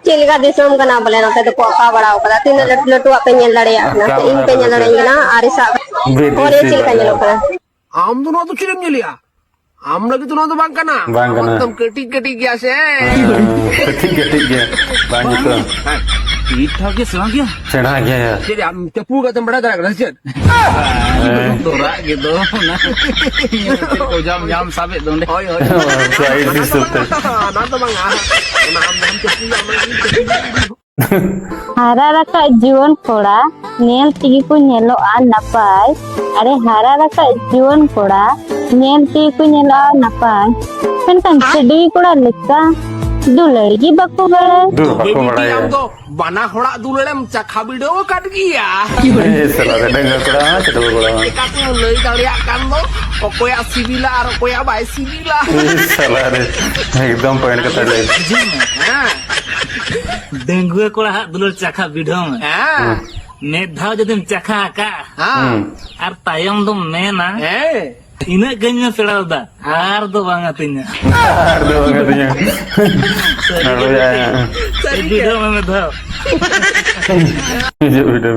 चिलका दिसम का ना बोले ना तो कोका बड़ा होगा तीन लट लटू आप पेंजल लड़े ना इन पेंजल लड़े ना आरिसा और ये चिलका ये लोग आम दोनों तो चिरम लिया आम लगे तो ना तो बांका ना तुम कटी कटी क्या से keti ya banyak tuh ठीक ठाक ये सुना क्या cina aja ya jadi am cepu ka tem bड़ा तरह का sir Dorak gitu nah kau jam sabit dong deh ओए ओए saya di situ ना तो मंगा ना हम cepu yang mana हरा रखा जीवन कोड़ा नेल तीगी को नेलो आ नपाय अरे हरा रखा जीवन कोड़ा नेल तीगी को नेलो आ नपाय पेंटन चडी कोड़ा लिखा दुलड़ी की बक्को बड़े dulu aku बेटी ya हम तो बना होड़ा दुलड़े चखा वीडियो काट गया salah dengar kurang cedul kurang kaku leuy daliakan lo okoya sibila ar okoya bae sibila salah deh एकदम poin kata deh हां डेंगुए कोड़ा हाथ दुलर चाखा वीडियो में हां मैं धाव जब चाखा का हां और तायम दो मैं ना eh ina ganya pelada ar do bangatinya aduh katanya lalu ya video में धाव video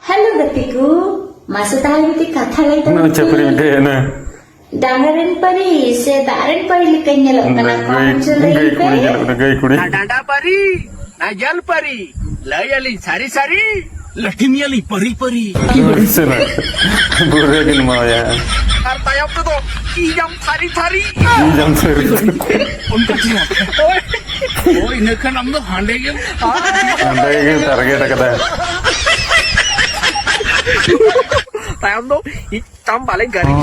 Halo gatiku, maksud tahu itu kata lain no capri deh nah Dangarin pari, se darin pari likanya lo kenapa muncul lagi pe? gay kuri डांडा परी ना जल परी लयली सारी सारी लठिमियली परी परी salah buruk ini mau ya और तयब तो कीजम थारी थारी jam seri उनका चिना ओए इन kan हम तो हांडे के anda ini target kata Tayyab तो इतम पाले गरी